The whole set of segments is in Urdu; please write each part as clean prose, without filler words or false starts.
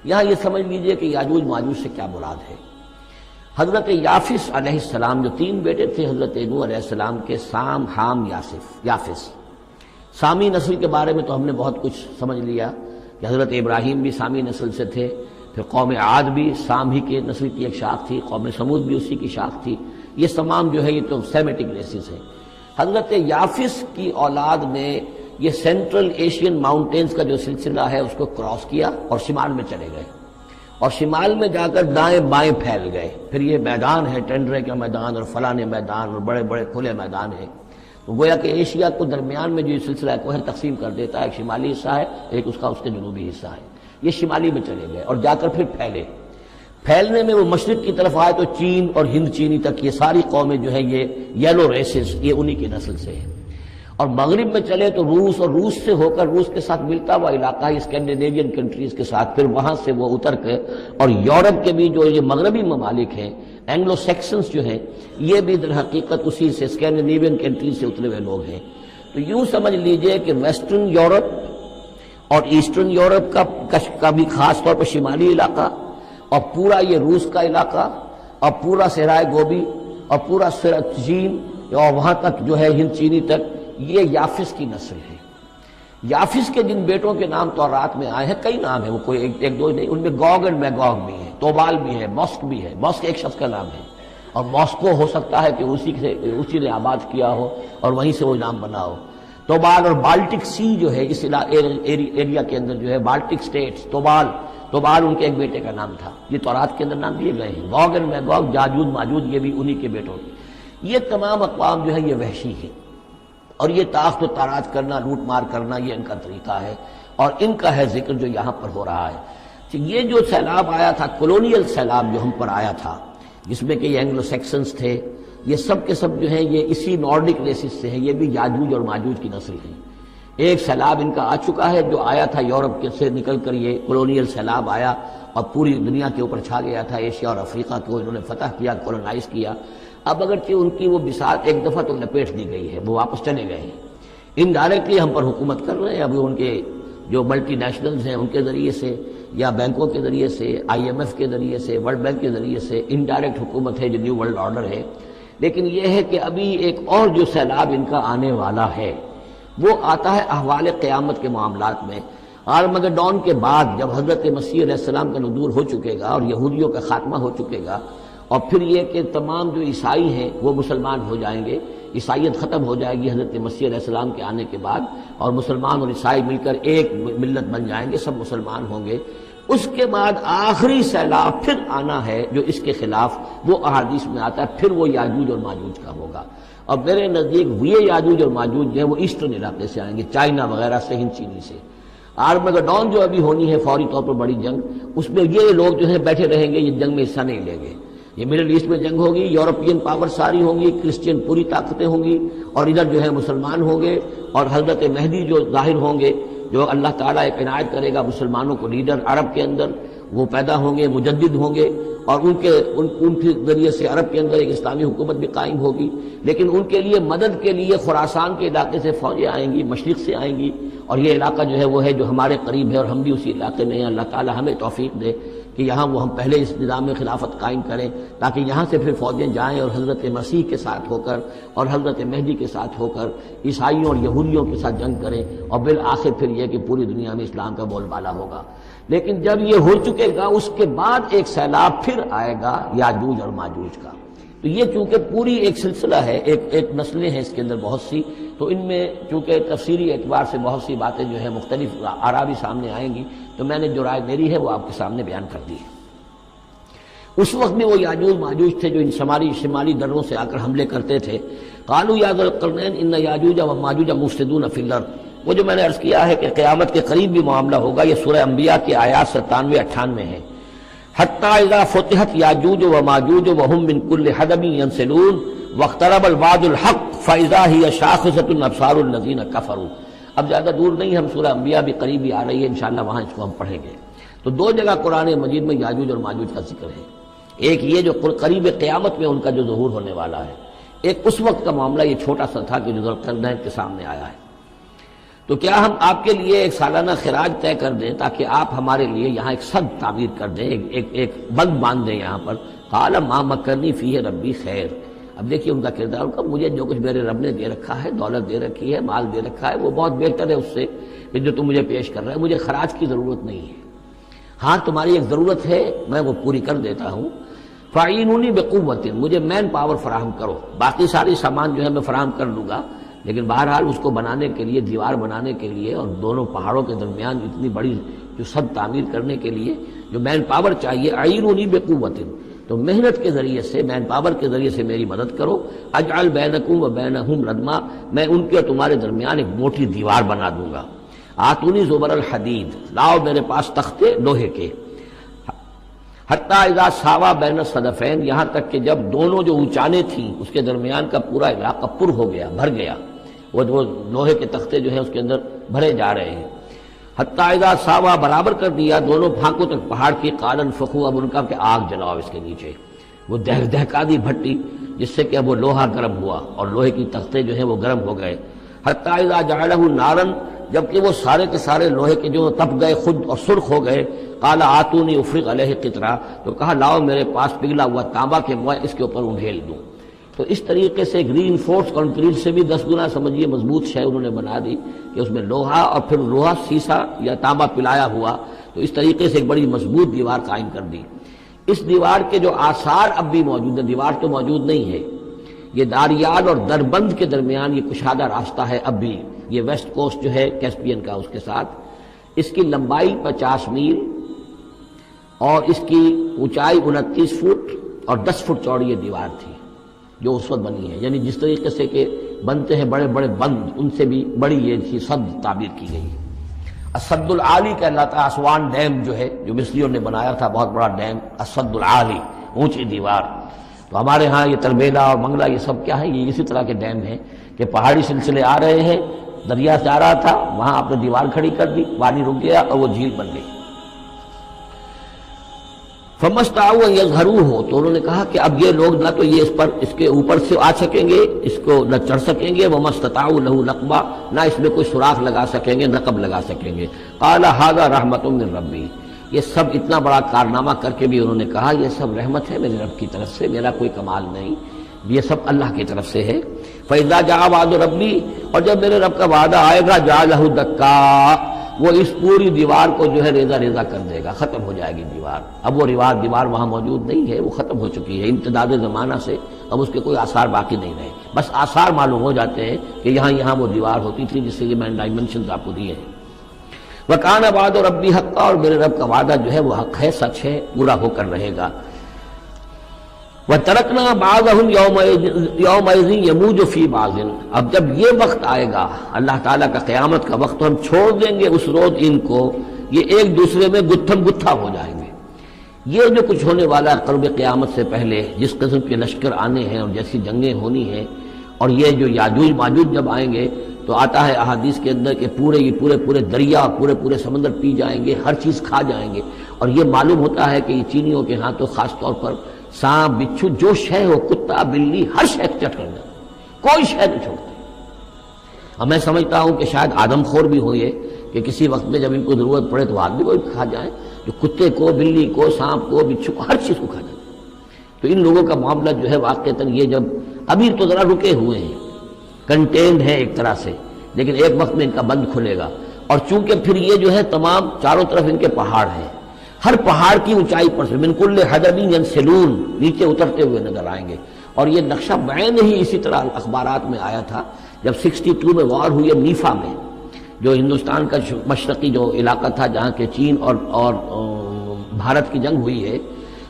یہاں یہ سمجھ لیجئے کہ یاجوج ماجوج سے کیا مراد ہے۔ حضرت یافس علیہ السلام، جو تین بیٹے تھے حضرت نوح علیہ السلام کے، سام، حام، یافس۔ سامی نسل کے بارے میں تو ہم نے بہت کچھ سمجھ لیا کہ حضرت ابراہیم بھی سامی نسل سے تھے، پھر قوم عاد بھی سام ہی کے نسل کی ایک شاخ تھی، قوم سمود بھی اسی کی شاخ تھی۔ یہ تمام جو ہے یہ تو سیمیٹک ریسز ہیں۔ حضرت یافس کی اولاد نے یہ سینٹرل ایشین ماؤنٹینز کا جو سلسلہ ہے اس کو کراس کیا اور شمال میں چلے گئے، اور شمال میں جا کر دائیں بائیں پھیل گئے۔ پھر یہ میدان ہے، ٹینڈرے کا میدان اور فلانے میدان اور بڑے بڑے کھلے میدان ہیں، تو گویا کہ ایشیا کو درمیان میں جو یہ سلسلہ ہے کوہ تقسیم کر دیتا ہے، ایک شمالی حصہ ہے، ایک اس کے جنوبی حصہ ہے۔ یہ شمالی میں چلے گئے اور جا کر پھر پھیلنے میں وہ مشرق کی طرف آئے تو چین اور ہند چینی تک یہ ساری قومیں جو ہیں یہ یلو ریسز، یہ انہی کی نسل سے ہیں۔ اور مغرب میں چلے تو روس، اور روس سے ہو کر روس کے ساتھ ملتا ہوا علاقہ ہے اسکینڈینیوین کنٹریز کے ساتھ، پھر وہاں سے وہ اتر کے اور یورپ کے بھی جو یہ مغربی ممالک ہیں، اینگلو سیکسنز جو ہیں، یہ بھی در حقیقت اسی سے اسکینڈینیوین کنٹریز سے اترے ہوئے لوگ ہیں۔ تو یوں سمجھ لیجئے کہ ویسٹرن یورپ اور ایسٹرن یورپ کا بھی خاص طور پر شمالی علاقہ، اور پورا یہ روس کا علاقہ، اور پورا صحرائے گوبی، اور پورا چین، اور وہاں تک جو ہے ہند چینی تک، یہ یافس کی نسل ہے۔ یافس کے جن بیٹوں کے نام تورات میں آئے ہیں، کئی نام ہیں، وہ کوئی ایک دو نہیں، ان میں گوگ اینڈ میگوگ بھی ہے، توبال بھی ہے، موسک بھی ہے۔ موسک ایک شخص کا نام ہے، اور ماسکو ہو سکتا ہے کہ اسی نے آباد کیا ہو اور وہیں سے وہ نام بنا ہو۔ توبال اور بالٹک سی جو ہے اس ایریا کے اندر جو ہے بالٹک سٹیٹس، توبال ان کے ایک بیٹے کا نام تھا۔ یہ تورات کے اندر نام دیے گئے ہیں، گوگ اینڈ میگوگ، یاجوج ماجوج، یہ بھی انہی کے بیٹوں کی۔ یہ تمام اقوام جو ہے یہ وحشی ہے، اور یہ تاخت و تاراج کرنا، لوٹ مار کرنا، یہ ان کا طریقہ ہے، اور ان کا ہے ذکر جو یہاں پر ہو رہا ہے۔ یہ جو سیلاب آیا تھا، کولونیل سیلاب جو ہم پر آیا تھا، جس میں کہ یہ اینگلو سیکسنز تھے، یہ سب کے سب جو ہیں یہ اسی نارڈک ریسز سے ہیں، یہ بھی یاجوج اور ماجوج کی نسل ہیں۔ ایک سیلاب ان کا آ چکا ہے جو آیا تھا یورپ سے نکل کر، یہ کولونیل سیلاب آیا اور پوری دنیا کے اوپر چھا گیا تھا، ایشیا اور افریقہ کو انہوں نے فتح کیا، کولونائز کیا۔ اب اگرچہ ان کی وہ بساط ایک دفعہ تو لپیٹ دی گئی ہے، وہ واپس چلے گئے ہیں، انڈائریکٹلی ہم پر حکومت کر رہے ہیں۔ ابھی ان کے جو ملٹی نیشنلز ہیں ان کے ذریعے سے، یا بینکوں کے ذریعے سے، IMF کے ذریعے سے، ورلڈ بینک کے ذریعے سے انڈائریکٹ حکومت ہے جو نیو ورلڈ آرڈر ہے۔ لیکن یہ ہے کہ ابھی ایک اور جو سیلاب ان کا آنے والا ہے وہ آتا ہے احوال قیامت کے معاملات میں۔ آرمگڈون کے بعد جب حضرت مسیح علیہ السلام کا نزول ہو چکے گا اور یہودیوں کا خاتمہ ہو چکے گا، اور پھر یہ کہ تمام جو عیسائی ہیں وہ مسلمان ہو جائیں گے، عیسائیت ختم ہو جائے گی حضرت مسیح علیہ السلام کے آنے کے بعد، اور مسلمان اور عیسائی مل کر ایک ملت بن جائیں گے، سب مسلمان ہوں گے۔ اس کے بعد آخری سیلاب پھر آنا ہے جو اس کے خلاف، وہ احادیث میں آتا ہے، پھر وہ یاجوج اور ماجوج کا ہوگا۔ اور میرے نزدیک یہ یاجوج اور ماجوج جو ہے وہ ایسٹرن علاقے سے آئیں گے، چائنا وغیرہ سے، ہند چینی سے۔ آرمگڈون جو ابھی ہونی ہے فوری طور پر بڑی جنگ، اس میں یہ لوگ جو ہیں بیٹھے رہیں گے، یہ جنگ میں حصہ نہیں لیں گے۔ یہ مڈل ایسٹ میں جنگ ہوگی، یورپین پاور ساری ہوں گی، کرسچین پوری طاقتیں ہوں گی، اور ادھر جو ہے مسلمان ہوں گے، اور حضرت مہدی جو ظاہر ہوں گے، جو اللہ تعالیٰ ایک عنایت کرے گا مسلمانوں کو لیڈر عرب کے اندر، وہ پیدا ہوں گے، مجدد ہوں گے، اور ان کے ذریعے سے عرب کے اندر ایک اسلامی حکومت بھی قائم ہوگی۔ لیکن ان کے لیے مدد کے لیے خراسان کے علاقے سے فوجیں آئیں گی، مشرق سے آئیں گی، اور یہ علاقہ جو ہے وہ ہے جو ہمارے قریب ہے، اور ہم بھی اسی علاقے میں ہیں۔ اللہ تعالیٰ ہمیں توفیق دے کہ یہاں وہ ہم پہلے اس نظام میں خلافت قائم کریں، تاکہ یہاں سے پھر فوجیں جائیں اور حضرت مسیح کے ساتھ ہو کر اور حضرت مہدی کے ساتھ ہو کر عیسائیوں اور یہودیوں کے ساتھ جنگ کریں، اور بالآخر پھر یہ کہ پوری دنیا میں اسلام کا بول بالا ہوگا۔ لیکن جب یہ ہو چکے گا اس کے بعد ایک سیلاب پھر آئے گا یاجوج اور ماجوج کا۔ تو یہ چونکہ پوری ایک سلسلہ ہے، ایک نسلیں ہیں اس کے اندر بہت سی، تو ان میں چونکہ تفسیری اعتبار سے بہت سی باتیں جو ہے مختلف آراء بھی سامنے آئیں گی، تو میں نے جو رائے میری ہے وہ آپ کے سامنے بیان کر دی ہے۔ اس وقت میں وہ یاجوج ماجوج تھے جو ان شمالی دروں سے آ کر حملے کرتے تھے۔ قالوا یا ذا القرنین ان یاجوج و ماجوج مفسدون فی الارض، وہ جو میں نے عرض کیا ہے کہ قیامت کے قریب بھی معاملہ ہوگا، یہ سورہ انبیاء کی آیات 97-98 ہے۔ حتی اذا فتحت یاجوج و ماجوج وهم من کل حدب ینسلون واقترب الوعد الحق فاذا هی شاخصۃ ابصار الذین کفروا۔ اب زیادہ دور نہیں، ہم سورہ انبیاء بھی قریب ہی آ رہی ہے، انشاءاللہ وہاں اس کو ہم پڑھیں گے۔ تو دو جگہ قرآن مجید میں یاجوج اور ماجوج کا ذکر ہے، ایک یہ جو قریب قیامت میں ان کا جو ظہور ہونے والا ہے، ایک اس وقت کا معاملہ یہ چھوٹا سا تھا کہ جو ذوالقرنین کے سامنے آیا ہے۔ تو کیا ہم آپ کے لیے ایک سالانہ خراج طے کر دیں تاکہ آپ ہمارے لیے یہاں ایک سد تعمیر کر دیں، ایک بند باندھ دیں یہاں پر؟ قال ما مکنی فیہ ربی خیر۔ اب دیکھیے ان کا کردار، ان کا مجھے جو کچھ میرے رب نے دے رکھا ہے، دولت دے رکھی ہے، مال دے رکھا ہے، وہ بہت بہتر ہے اس سے کہ جو تم مجھے پیش کر رہے ہیں، مجھے خراج کی ضرورت نہیں ہے۔ ہاں تمہاری ایک ضرورت ہے، میں وہ پوری کر دیتا ہوں۔ فَعِینُونِی بِقُوَّةٍ، مجھے مین پاور فراہم کرو، باقی ساری سامان جو ہے میں فراہم کر لوں گا، لیکن بہرحال اس کو بنانے کے لیے، دیوار بنانے کے لیے اور دونوں پہاڑوں کے درمیان اتنی بڑی جو سد تعمیر کرنے کے لیے جو مین پاور چاہیے، اعینونی بقوۃ، تو محنت کے ذریعے سے، مین پاور کے ذریعے سے میری مدد کرو۔ اجعل بینکم و بینہم ردما، میں ان کے اور تمہارے درمیان ایک موٹی دیوار بنا دوں گا۔ آتونی زبر الحدید، لاؤ میرے پاس تختے لوہے کے۔ حتیٰ اذا ساوا بین الصدفین، یہاں تک کہ جب دونوں جو اونچانے تھیں اس کے درمیان کا پورا علاقہ پر ہو گیا، بھر گیا، وہ لوہے کے تختے جو ہیں اس کے اندر بھرے جا رہے ہیں۔ حتیٰ اذا ساوا، برابر کر دیا دونوں پھانکوں تک پہاڑ کی، قال انفخوا، اب ان کا کہ آگ جلاؤ اس کے نیچے، وہ دہکا دی بھٹی جس سے کہ اب وہ لوہا گرم ہوا اور لوہے کی تختے جو ہیں وہ گرم ہو گئے۔ حتیٰ اذا جعلہ نارا، جبکہ وہ سارے کے سارے لوہے کے جو تپ گئے خود اور سرخ ہو گئے۔ قال آتونی افرغ علیہ قطرہ، تو کہا لاؤ میرے پاس پگھلا ہوا تانبا کہ میں اس کے اوپر انڈھیل دوں۔ تو اس طریقے سے ایک ری انفورس کنکریٹ سے بھی 10 گنا سمجھیے مضبوط شے انہوں نے بنا دی کہ اس میں لوہا اور پھر لوہا سیسا یا تانبا پلایا ہوا، تو اس طریقے سے ایک بڑی مضبوط دیوار قائم کر دی۔ اس دیوار کے جو آثار اب بھی موجود ہیں، دیوار تو موجود نہیں ہے، یہ داریال اور دربند کے درمیان یہ کشادہ راستہ ہے اب بھی، یہ ویسٹ کوسٹ جو ہے کیسپین کا، اس کے ساتھ اس کی لمبائی 50 میل اور اس کی اونچائی 29 فٹ اور 10 فٹ چوڑی یہ دیوار تھی جو اس وقت بنی ہے، یعنی جس طریقے سے کہ بنتے ہیں بڑے بڑے بند، ان سے بھی بڑی یہ تھی سد تعبیر کی گئی۔ السد العالی کہلاتا ہے اسوان ڈیم جو ہے، جو مصریوں نے بنایا تھا، بہت بڑا ڈیم، السد العالی، اونچی دیوار۔ تو ہمارے ہاں یہ تربیلا اور منگلا یہ سب کیا ہے، یہ اسی طرح کے ڈیم ہیں کہ پہاڑی سلسلے آ رہے ہیں، دریا سے آ رہا تھا، وہاں آپ نے دیوار کھڑی کر دی، پانی رک گیا اور وہ جھیل بن گئی۔ فَمَسْتَطَاعُوا أَن يَظْهَرُوهُ، تو انہوں نے کہا کہ اب یہ لوگ نہ تو یہ اس کے اوپر سے آ سکیں گے، اس کو نہ چڑھ سکیں گے، وَمَا اسْتَطَاعُوا لَهُ نَقْبًا، نہ اس میں کوئی سوراخ لگا سکیں گے، نقب لگا سکیں گے۔ قَالَ هَذَا رَحْمَةٌ مِّن رَّبِّي، یہ سب اتنا بڑا کارنامہ کر کے بھی انہوں نے کہا یہ سب رحمت ہے میرے رب کی طرف سے، میرا کوئی کمال نہیں، یہ سب اللہ کی طرف سے ہے۔ فَإِذَا جَاءَ وَعْدُ رَبِّي، اور جب میرے رب کا وعدہ آئے گا، جَعَلَهُ دَكَّا، وہ اس پوری دیوار کو جو ہے ریزہ ریزہ کر دے گا، ختم ہو جائے گی دیوار۔ اب وہ دیوار وہاں موجود نہیں ہے، وہ ختم ہو چکی ہے امتداد زمانہ سے، اب اس کے کوئی آثار باقی نہیں رہے، بس آثار معلوم ہو جاتے ہیں کہ یہاں وہ دیوار ہوتی تھی جس سے یہ میں ڈائمنشنز آپ کو دیے ہیں۔ وَكَانَ وَعْدُ رَبِّي حَقًّا، اور میرے رب کا وعدہ جو ہے وہ حق ہے، سچ ہے، پورا ہو کر رہے گا۔ وَتَرَكْنَا بَعْضَهُمْ يَوْمَئِذٍ يَمُوجُ فِي بَعْضٍ، اب جب یہ وقت آئے گا اللہ تعالیٰ کا قیامت کا وقت، تو ہم چھوڑ دیں گے اس روز ان کو، یہ ایک دوسرے میں گتھم گتھا ہو جائیں گے۔ یہ جو کچھ ہونے والا ہے قرب قیامت سے پہلے، جس قسم کے لشکر آنے ہیں اور جیسی جنگیں ہونی ہیں، اور یہ جو یاجوج ماجوج جب آئیں گے تو آتا ہے احادیث کے اندر کہ پورے دریا اور پورے سمندر پی جائیں گے، ہر چیز کھا جائیں گے، اور یہ معلوم ہوتا ہے کہ یہ چینیوں کے ہاں تو خاص طور پر سانپ بچھو جو شے ہو، کتا بلی، ہر شے چٹ کر دیں، کوئی شے نہیں چھوڑتے۔ اب میں سمجھتا ہوں کہ شاید آدم خور بھی ہوئے کہ کسی وقت میں جب ان کو ضرورت پڑے تو آدمی کو بھی کھا جائیں، جو کتے کو، بلی کو، سانپ کو، بچھو کو، ہر چیز کو کھا جائیں۔ تو ان لوگوں کا معاملہ جو ہے واقعتاً یہ جب ابھی تو ذرا رکے ہوئے ہیں، کنٹینڈ ہے ایک طرح سے، لیکن ایک وقت میں ان کا بند کھلے گا، اور چونکہ پھر یہ جو ہے تمام چاروں طرف ان کے پہاڑ ہیں، ہر پہاڑ کی اونچائی پر سے من کل حدب ینسلون، نیچے اترتے ہوئے نظر آئیں گے۔ اور یہ نقشہ بعین ہی اسی طرح اخبارات میں آیا تھا جب 62 میں وار ہوئی ہے نیفا میں، جو ہندوستان کا مشرقی جو علاقہ تھا جہاں کے چین اور بھارت کی جنگ ہوئی ہے،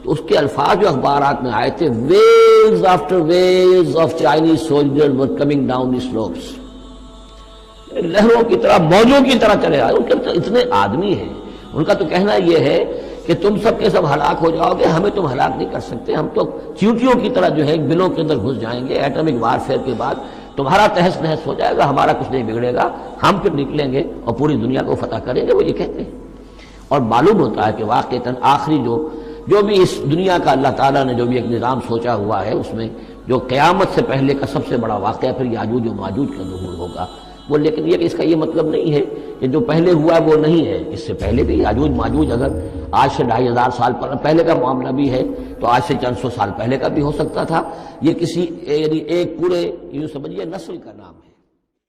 تو اس کے الفاظ جو اخبارات میں آئے تھے، waves after waves of Chinese soldiers were coming down the slopes، لہروں کی طرح، موجوں کی طرح چلے آئے، ان کے اتنے آدمی ہیں، ان کا تو کہنا یہ ہے کہ تم سب کے سب ہلاک ہو جاؤ گے، ہمیں تم ہلاک نہیں کر سکتے، ہم تو چیونٹیوں کی طرح جو ہے بلوں کے اندر گھس جائیں گے، ایٹمک وارفیئر کے بعد تمہارا تہس نہس ہو جائے گا، ہمارا کچھ نہیں بگڑے گا، ہم پھر نکلیں گے اور پوری دنیا کو فتح کریں گے، وہ یہ کہتے ہیں۔ اور معلوم ہوتا ہے کہ واقعتاً آخری جو بھی اس دنیا کا اللہ تعالیٰ نے جو بھی ایک نظام سوچا ہوا ہے، اس میں جو قیامت سے پہلے کا سب سے بڑا واقعہ پھر یاجوج و ماجوج کا ظہور ہوگا، وہ لیکن یہ کہ اس کا یہ مطلب نہیں ہے کہ جو پہلے ہوا ہے وہ نہیں ہے، اس سے پہلے بھی یاجوج ماجوج اگر آج سے 2500 سال پہلے کا معاملہ بھی ہے تو آج سے چند سو سال پہلے کا بھی ہو سکتا تھا۔ یہ کسی یعنی ایک پورے یوں سمجھیے نسل کا نام ہے۔